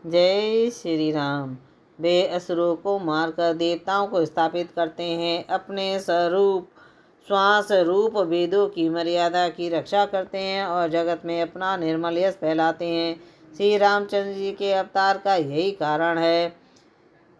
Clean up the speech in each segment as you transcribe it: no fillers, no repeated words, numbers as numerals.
जय श्री राम। वे असुरों को मारकर देवताओं को स्थापित करते हैं, अपने स्वरूप श्वास रूप वेदों की मर्यादा की रक्षा करते हैं और जगत में अपना निर्मल यश फैलाते हैं। श्री रामचंद्र जी के अवतार का यही कारण है।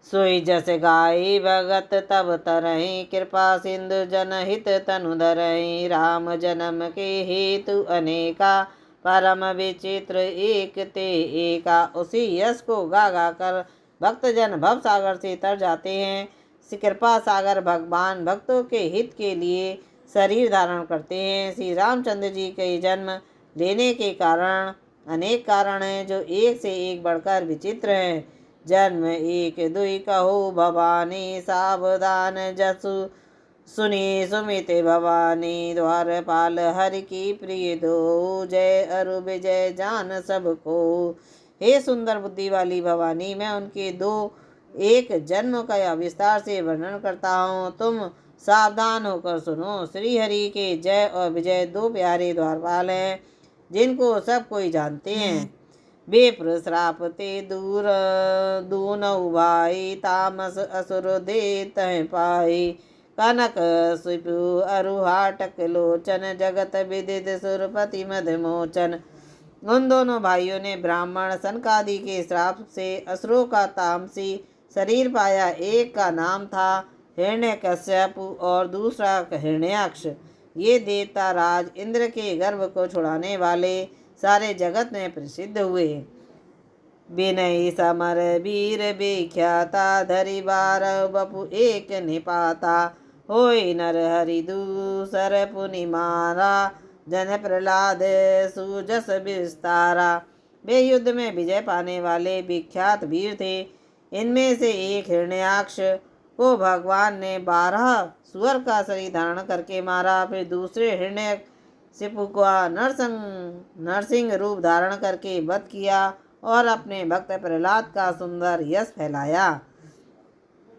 सोई जस गाई भगत तब तरहि, कृपा सिंधु जनहित तनु धरहि। राम जन्म के हेतु अनेका, परम विचित्र एक ते एका। उसी यश को गा गा कर भक्तजन भव सागर से तर जाते हैं। श्री कृपा सागर भगवान भक्तों के हित के लिए शरीर धारण करते हैं। श्री रामचंद्र जी के जन्म लेने के कारण अनेक कारण हैं, जो एक से एक बढ़कर विचित्र हैं। जन्म एक दुई कहो भवानी, सावधान जसु सुनी सुमित भवानी। द्वारपाल हरि की प्रिय दो, जय अरु विजय जान सबको। हे सुंदर बुद्धि वाली भवानी, मैं उनके दो एक जन्म का विस्तार से वर्णन करता हूँ, तुम सावधान होकर सुनो। श्री हरि के जय और विजय दो प्यारे द्वारपाल हैं, जिनको सब कोई जानते हैं। विप्र श्राप ते दूर दूनौ भाई, तामस असुर दे तह पाई। कनक सुपु अरुहाटक लोचन, जगत विदित सुरपति मधमोचन। उन दोनों भाइयों ने ब्राह्मण सनकादि के श्राप से असुरों का तामसी शरीर पाया। एक का नाम था हिरण्यकश्यप और दूसरा हिरण्याक्ष। ये देवता राज इंद्र के गर्भ को छुड़ाने वाले सारे जगत में प्रसिद्ध हुए। विनय समर वीर विख्याता, धरि बार बपु एक निपाता। होय नर हरि दूसर पुनि मारा, जन प्रहलाद सुजस विस्तारा। वे युद्ध में विजय पाने वाले विख्यात वीर थे। इनमें से एक हिरण्याक्ष को भगवान ने 12 सुअर का शरीर धारण करके मारा। फिर दूसरे हिरण्यकशिपु का नरसिंह रूप धारण करके वध किया और अपने भक्त प्रहलाद का सुंदर यश फैलाया।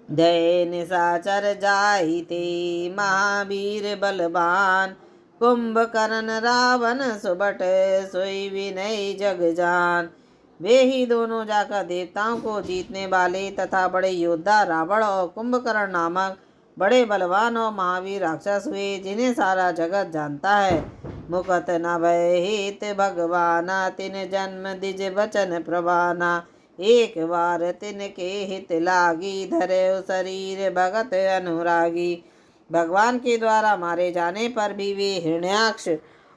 दय निशाचर जाहिते महावीर बलवान, कुंभकर्ण रावण सुबट सोई विनय जग जान। वे ही दोनों जाकर देवताओं को जीतने वाले तथा बड़े योद्धा रावण और कुंभकर्ण नामक बड़े बलवान और महावीर राक्षस हुए, जिन्हें सारा जगत जानता है। मुकत न भय हित भगवाना, तिन जन्म दिज वचन प्रवाना। एक बार तिनके हित लागी, धरे शरीर भगत अनुरागी। भगवान के द्वारा मारे जाने पर भी वे हिरण्याक्ष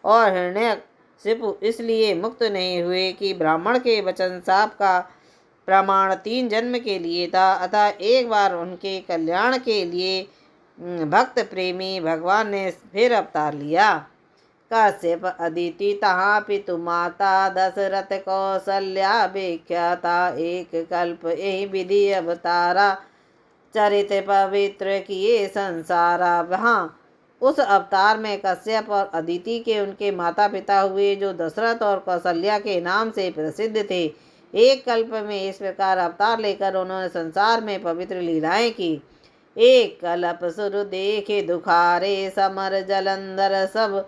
और हिरण्यकशिपु इसलिए मुक्त नहीं हुए कि ब्राह्मण के वचन शाप का प्रमाण 3 जन्म के लिए था। अतः एक बार उनके कल्याण के लिए भक्त प्रेमी भगवान ने फिर अवतार लिया। कश्यप अदिति तहाँ पितु माता, दशरथ कौशल्या विख्याता। एक कल्प यही विधि अवतारा, चरित पवित्र किए संसारा। वहाँ उस अवतार में कश्यप और अदिति के उनके माता पिता हुए, जो दशरथ और कौशल्या के नाम से प्रसिद्ध थे। एक कल्प में इस प्रकार अवतार लेकर उन्होंने संसार में पवित्र लीलाएं की। एक कल्प सुर देखे दुखारे, समर जलंधर सब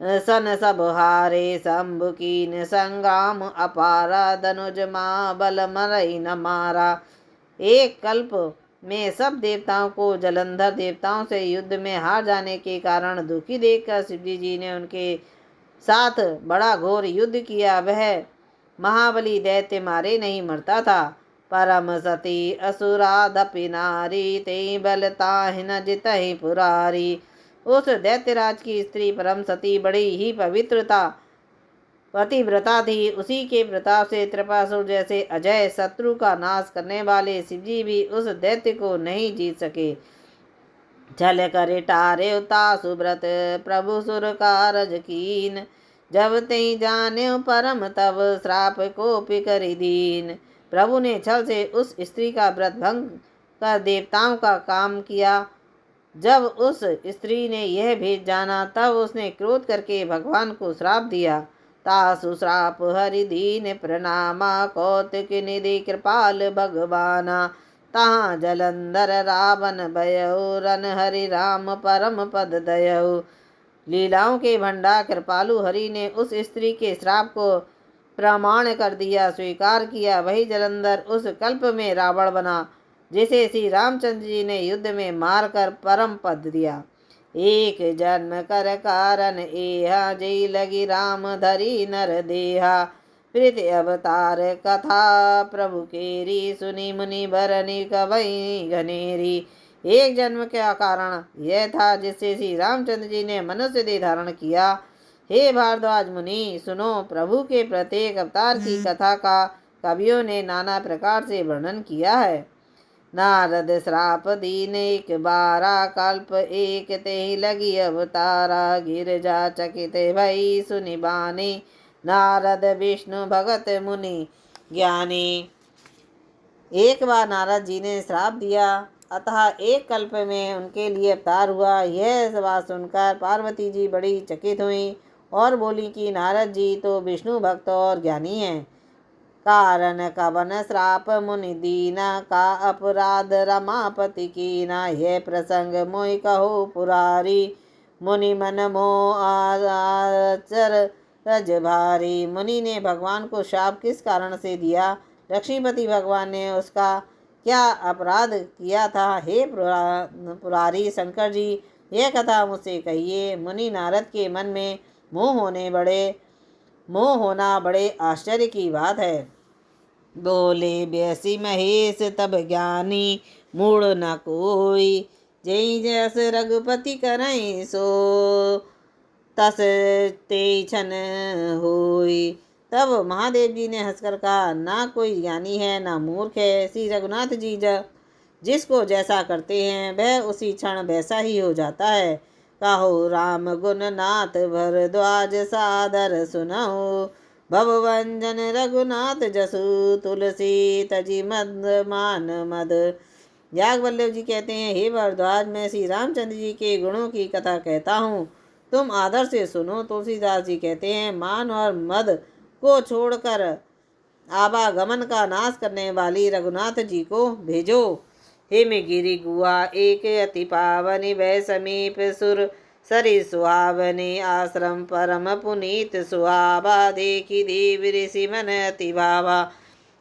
सन सब हारे। शंभु कीन संग्राम अपारा, धनुज माँ बल मरई न मारा। एक कल्प में सब देवताओं को जलंधर देवताओं से युद्ध में हार जाने के कारण दुखी देखकर शिवजी जी ने उनके साथ बड़ा घोर युद्ध किया। वह महाबली दैत्य मारे नहीं मरता था। परम सती असुराधपि नारी, तेई बल ताहि न जितहि पुरारी। उस दैत्यराज की स्त्री परम सती बड़ी ही पतिव्रता थी। उसी के प्रताप से त्रिपासुर जैसे अजय शत्रु का नाश करने वाले शिवजी भी उस दैत्य को नहीं जीत सके। छल कर टारे सुब्रत, प्रभु सुर कारज कीन। जब ते जाने परम तब, श्राप को पिकरि दीन। प्रभु ने छल से उस स्त्री का व्रत भंग कर देवताओं का काम किया। जब उस स्त्री ने यह भेद जाना, तब उसने क्रोध करके भगवान को श्राप दिया। तासु श्राप हरि दीन प्रणामा, कौतिक निधि कृपाल भगवाना। तहाँ जलंधर रावण भयउ, रन हरि राम परम पद दयउ। लीलाओं के भंडार कृपालु हरि ने उस स्त्री के श्राप को प्रमाण कर दिया, स्वीकार किया। वही जलंधर उस कल्प में रावण बना, जिसे श्री रामचंद्र जी ने युद्ध में मारकर परम पद दिया। एक जन्म कर कारण एहा, जय लगी राम धरी नर देहा। प्रीत अवतार कथा प्रभु केरी, सुनी मुनि भरनी कवई घनेरी। एक जन्म का कारण यह था जिससे श्री रामचंद्र जी ने मनुष्य देह धारण किया। हे भारद्वाज मुनि, सुनो, प्रभु के प्रत्येक अवतार की कथा का कवियों ने नाना प्रकार से वर्णन किया है। नारद श्राप दीन एक बारा, कल्प एक ते लगी अवतारा। गिरजा चकित भई सुनि बानी, नारद विष्णु भगत मुनि ज्ञानी। एक बार नारद जी ने श्राप दिया, अतः एक कल्प में उनके लिए अवतार हुआ। यह बात सुनकर पार्वती जी बड़ी चकित हुई और बोली कि नारद जी तो विष्णु भक्त और ज्ञानी हैं। कारण कवन श्राप मुनि दीना, का अपराध रमापति कीना। यह प्रसंग मोहि कहो पुरारी, मुनि मन मोह आचर रज भारी। मुनि ने भगवान को शाप किस कारण से दिया? लक्ष्मीपति भगवान ने उसका क्या अपराध किया था? हे पुरारी शंकर जी, यह कथा मुझसे कहिए। मुनि नारद के मन में मोह होना बड़े आश्चर्य की बात है। बोले ब्यसी महेश तब ज्ञानी, मूड न कोई। जय जस रघुपति करई सो, तस ते छन होई। तब महादेव जी ने हंसकर कहा, ना कोई ज्ञानी है ना मूर्ख है। श्री रघुनाथ जी जिसको जैसा करते हैं वह उसी क्षण वैसा ही हो जाता है। कहो राम गुण नाथ भरद्वाज, सादर सुनहो। भवभंजन रघुनाथ जसु, तुलसी तजी मद मान मद। याज्ञवल्क्य जी कहते हैं, हे भरद्वाज, मैं श्री रामचंद्र जी के गुणों की कथा कहता हूँ, तुम आदर से सुनो। तुलसीदास जी कहते हैं, मान और मद को छोड़कर आवागमन का नाश करने वाली रघुनाथ जी को भेजो। हिमगिरि गुहा एक अति पावनी, वह समीप सुर सरि सुहावनी। आश्रम परम पुनीत सुहावा, देखी देव ऋषि मन अति भावा।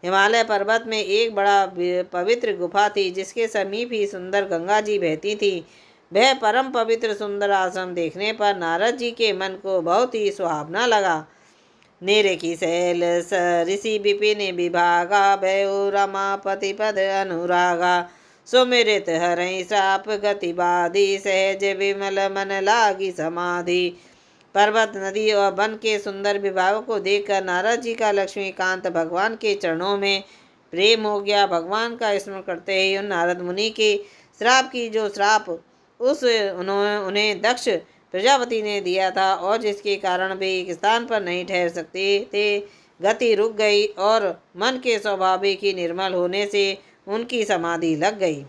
हिमालय पर्वत में एक बड़ा पवित्र गुफा थी, जिसके समीप ही सुंदर गंगा जी बहती थी। वह परम पवित्र सुंदर आश्रम देखने पर नारद जी के मन को बहुत ही सुहावना लगा। निरखी शैल ऋषि विपिन विभागा, भयो रमापति पद अनुरागा। सुमिरित हरई साप गति बाधी, सहज विमल मन लागी समाधि। पर्वत, नदी और वन के सुंदर विभागों को देखकर नारद जी का लक्ष्मीकांत भगवान के चरणों में प्रेम हो गया। भगवान का स्मरण करते ही उन नारद मुनि के श्राप उन्हें दक्ष प्रजापति ने दिया था, और जिसके कारण वे एक स्थान पर नहीं ठहर सकते थे, गति रुक गई और मन के स्वाभाविक ही निर्मल होने से उनकी समाधि लग गई।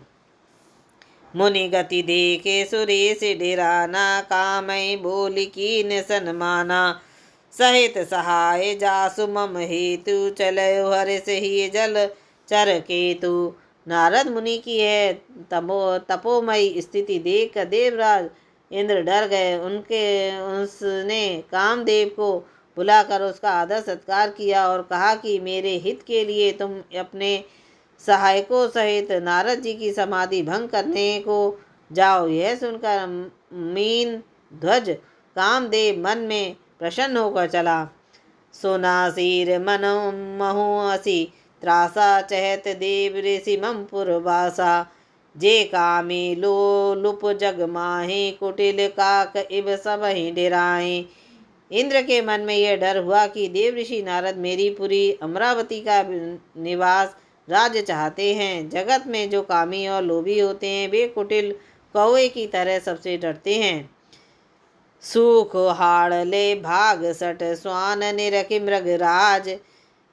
मुनि गति देखे सुरेश डेराना, कामई बोली कीन सन्माना। सहित सहाय जासु मम हेतु, चलयो हर्ष ही जल चर केतु। नारद मुनि की है तपोमयी स्थिति देख देवराज इंद्र डर गए। उसने कामदेव को बुलाकर उसका आदर सत्कार किया और कहा कि मेरे हित के लिए तुम अपने सहायकों सहित नारद जी की समाधि भंग करने को जाओ। यह सुनकर मीन ध्वज कामदेव मन में प्रसन्न होकर चला। सोनासीर मन महु असी त्रासा, चहत देव ऋषि मम पुरवासा। जे कामी लोलुप जग माहे, कुटिल काक इब सबहि डेराए। इंद्र के मन में यह डर हुआ कि देव ऋषि नारद मेरी पुरी अमरावती का निवास राज्य चाहते हैं। जगत में जो कामी और लोभी होते हैं वे कुटिल कौवे की तरह सबसे डरते हैं। सुख हाड़ ले भाग सट स्वान, निरखि मृगराज।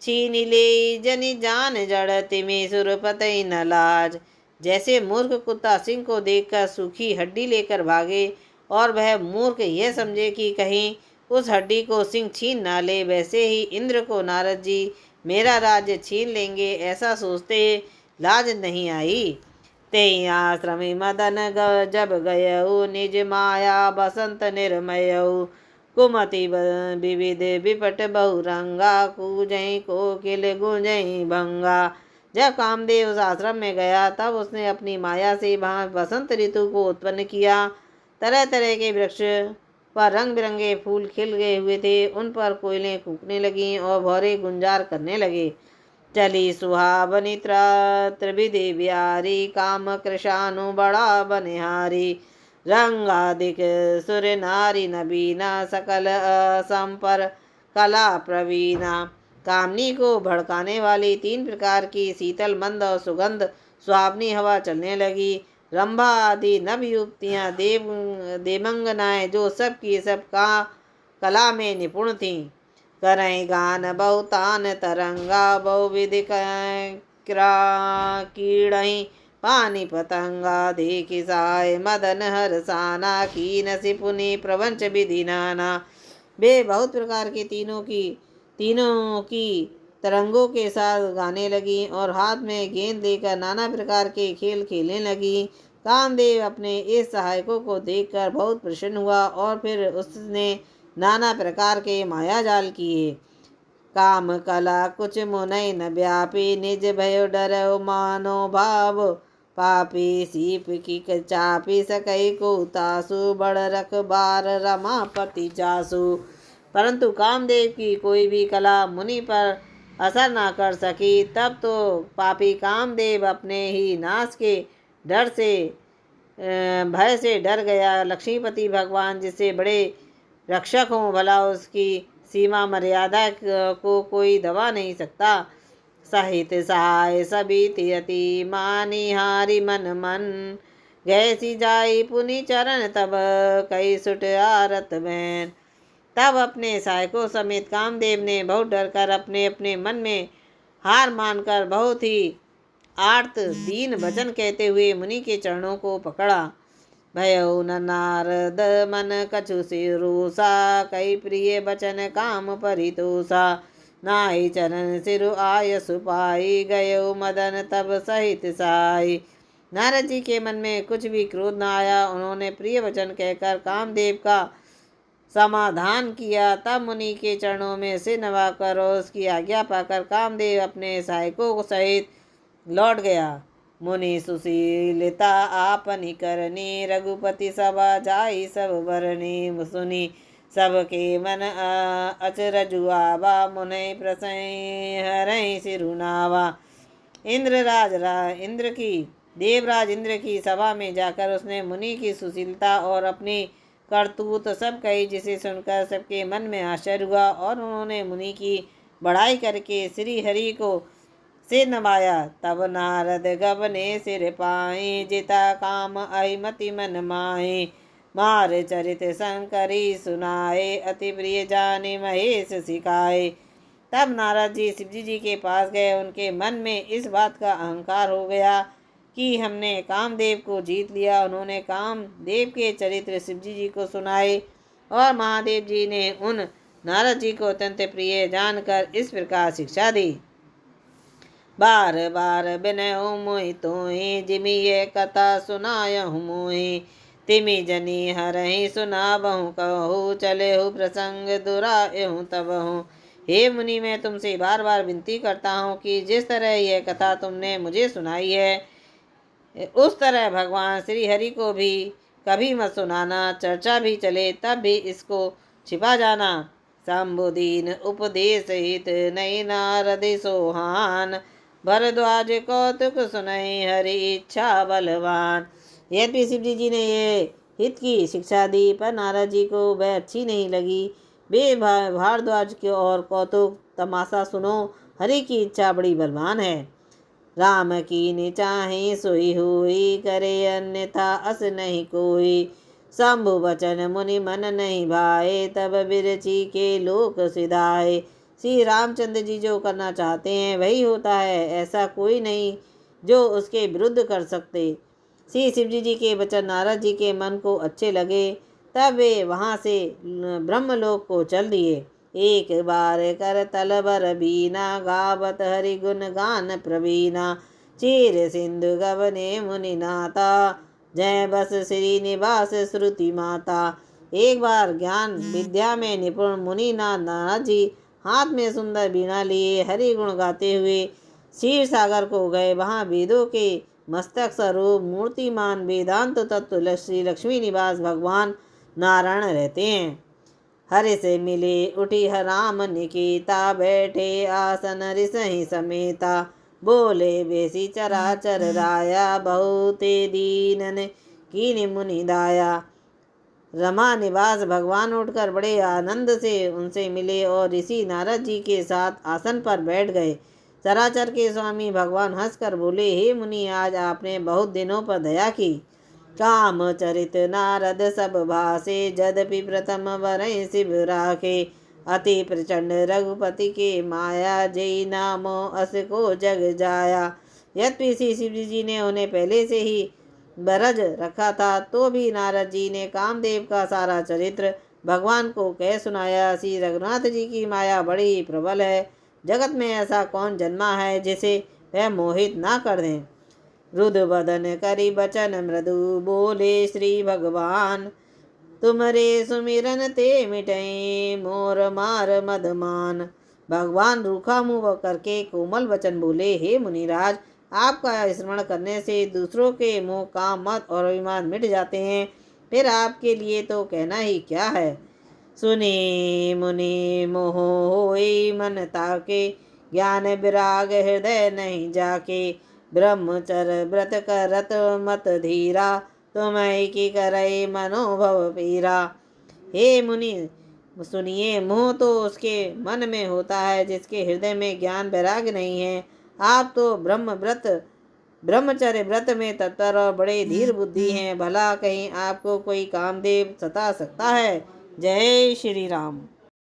छीन ले जनि जान जड़, तिमि सुरपतई न लाज। जैसे मूर्ख कुत्ता सिंह को देखकर सूखी हड्डी लेकर भागे और वह मूर्ख यह समझे कि कहीं उस हड्डी को सिंह छीन ना ले, वैसे ही इंद्र को नारद जी मेरा राज्य छीन लेंगे ऐसा सोचते लाज नहीं आई। ते आश्रमी मदन जब गयऊ, निज माया बसंत निर्मयऊ। कुमति विविध विपट बहुरंगा, कूजई कोकिल गुंजई भंगा। जब कामदेव उस आश्रम में गया तब उसने अपनी माया से वहाँ वसंत ऋतु को उत्पन्न किया। तरह तरह के वृक्ष पर रंग बिरंगे फूल खिल गए हुए थे, उन पर कोयलें कूकने लगीं और भौरे गुंजार करने लगे। चली सुहावनी त्रिविधि बिहारी, काम कृशानु बड़ा बनिहारी। रंगादिक सुर नारी नबीना, सकल असंपर कला प्रवीणा। कामनी को भड़काने वाली 3 प्रकार की शीतल मंद और सुगंध सुहावनी हवा चलने लगी। रंभा आदि नव युवतियाँ देवंगनाएं जो सब की सब का कला में निपुण थीं, करई गान बहुतान तरंगा, बहुविधि कीड़ई पानी पतंगा। देखि साय मदन हरसाना, कीन सिपुनि प्रवंच विधि नाना। वे बहुत प्रकार के तीनों की तरंगों के साथ गाने लगी और हाथ में गेंद लेकर नाना प्रकार के खेल खेलने लगी। कामदेव अपने इस सहायकों को देखकर बहुत प्रसन्न हुआ और फिर उसने नाना प्रकार के मायाजाल किए। काम कला कुछ मुनय न व्यापी, निज भयो डर मानो भाव पापी। सीप की चापी सकई को तासु, बड़ रखबार रमापति जासु। परंतु कामदेव की कोई भी कला मुनि पर असर ना कर सकी। तब तो पापी कामदेव अपने ही नाश के डर से भय से डर गया। लक्ष्मीपति भगवान जिससे बड़े रक्षक हों, भला उसकी सीमा मर्यादा को कोई दबा नहीं सकता। सहित सहाय सभी अति मानी, हारी मन मन गए सी जाई पुनि चरण, तब कई सुट आरत बैन। तब अपने सहायकों समेत कामदेव ने बहुत डर कर अपने अपने मन में हार मानकर बहुत ही आर्त दीन वचन कहते हुए मुनि के चरणों को पकड़ा। भयो न नारद मन कछु सिरोसा, कई प्रिय बचन काम परितोषा। नाहि चरण सिरु आय सुपाई, गयो मदन तब सहित साई। नारद जी के मन में कुछ भी क्रोध न आया। उन्होंने प्रिय वचन कहकर कामदेव का समाधान किया। तब मुनि के चरणों में सिर नवाकर और उसकी आज्ञा पाकर कामदेव अपने सहायकों सहित लौट गया। मुनि सुशीलता आपनी करनी, रघुपति सभा जाई सब भरनी। सुनी सबके मन अचरजु आवा, मुनि प्रसन्न हरई सिरुनावा। देवराज इंद्र की सभा में जाकर उसने मुनि की सुशीलता और अपनी करतूत सब कही, जिसे सुनकर सबके मन में आश्चर्य हुआ और उन्होंने मुनि की बढ़ाई करके श्री हरि को सिर नवाया। तब नारद गबने सिर पाए, जिता काम अहिमति मन माहे। मार चरित शंकरी सुनाए, अति प्रिय जाने महेश सिखाए। तब नारद जी शिवजी जी के पास गए। उनके मन में इस बात का अहंकार हो गया कि हमने कामदेव को जीत लिया। उन्होंने कामदेव के चरित्र शिवजी जी को सुनाए और महादेव जी ने उन नारद जी को अत्यंत प्रिय जानकर इस प्रकार शिक्षा दी। बार बार बिनय मोहि तोहि, जिमि ये कथा सुनायहु मोहि। तिमि जनी हरहि सुनाबहु कहूँ, चलेहु प्रसंग दुरायहु तबहु। हे मुनि, मैं तुमसे बार बार विनती करता हूँ कि जिस तरह यह कथा तुमने मुझे सुनाई है उस तरह भगवान श्री हरि को भी कभी मत सुनाना। चर्चा भी चले तब भी इसको छिपा जाना। शंभुदीन उपदेश हित, नई नारद सोहान। भरद्वाज कौतुक सुनई, हरि इच्छा बलवान। यद्यपि शिवजी जी ने ये हित की शिक्षा दी पर नारद जी को वह अच्छी नहीं लगी। वे भारद्वाज की और कौतुक तमाशा सुनो, हरि की इच्छा बड़ी बलवान है। राम की चाहे सोई हुई, करे अन्यथा अस नहीं कोई। शंभु वचन मुनि मन नहीं भाए, तब बिरची के लोक सिधाए। श्री रामचंद्र जी जो करना चाहते हैं वही होता है, ऐसा कोई नहीं जो उसके विरुद्ध कर सकते। श्री शिवजी जी के वचन नारद जी के मन को अच्छे लगे। तब वे वहाँ से ब्रह्मलोक को चल दिए। एक बार कर तलबर बीना, गावत हरि गुण गान प्रवीणा। चीर सिंधु गवने मुनि नाता, जय बस श्री निवास श्रुति माता। एक बार ज्ञान विद्या में निपुण मुनिनाथ नारद जी हाथ में सुंदर बीणा लिए हरि गुण गाते हुए क्षीर सागर को गए। वहाँ वेदों के मस्तक स्वरूप मूर्तिमान वेदांत तत्व श्री लक्ष्मी निवास भगवान नारायण रहते हैं। हरि से मिले उठी राम निकेता, बैठे आसन रिसहि समेता, बोले बेसी चराचर राया, बहुते दीनन कीनि मुनि दाया। रमा निवास भगवान उठकर बड़े आनंद से उनसे मिले और ऋषि नारद जी के साथ आसन पर बैठ गए। चराचर के स्वामी भगवान हंसकर बोले, हे मुनि, आज आपने बहुत दिनों पर दया की। काम चरित नारद सब भासे, यद्यपि प्रथम वरहि शिव राखे। अति प्रचंड रघुपति के माया, जय नामो अस को जग जाया। यद्यपि श्री शिव जी ने उन्हें पहले से ही बरज रखा था, तो भी नारद जी ने कामदेव का सारा चरित्र भगवान को कह सुनाया। श्री रघुनाथ जी की माया बड़ी प्रबल है। जगत में ऐसा कौन जन्मा है जिसे वह मोहित ना कर दें। रुद्र वदन करी बचन मृदु, बोले श्री भगवान, तुमरे सुमिरन ते मिटई मोर मार मदमान। भगवान रूखा मुंह करके कोमल वचन बोले, हे मुनिराज, आपका स्मरण करने से दूसरों के मोह, काम, मत और अभिमान मिट जाते हैं। फिर आपके लिए तो कहना ही क्या है। सुने मुनि मोह होई मन ताके, ज्ञान विराग हृदय नहीं जाके। ब्रह्मचर व्रत करत मत धीरा, तुम्हें की करे मनोभव पीरा। हे मुनि सुनिए, मोह तो उसके मन में होता है जिसके हृदय में ज्ञान वैराग्य नहीं है। आप तो ब्रह्मचर्य व्रत में तत्पर और बड़े धीर बुद्धि हैं। भला कहीं आपको कोई कामदेव सता सकता है। जय श्री राम।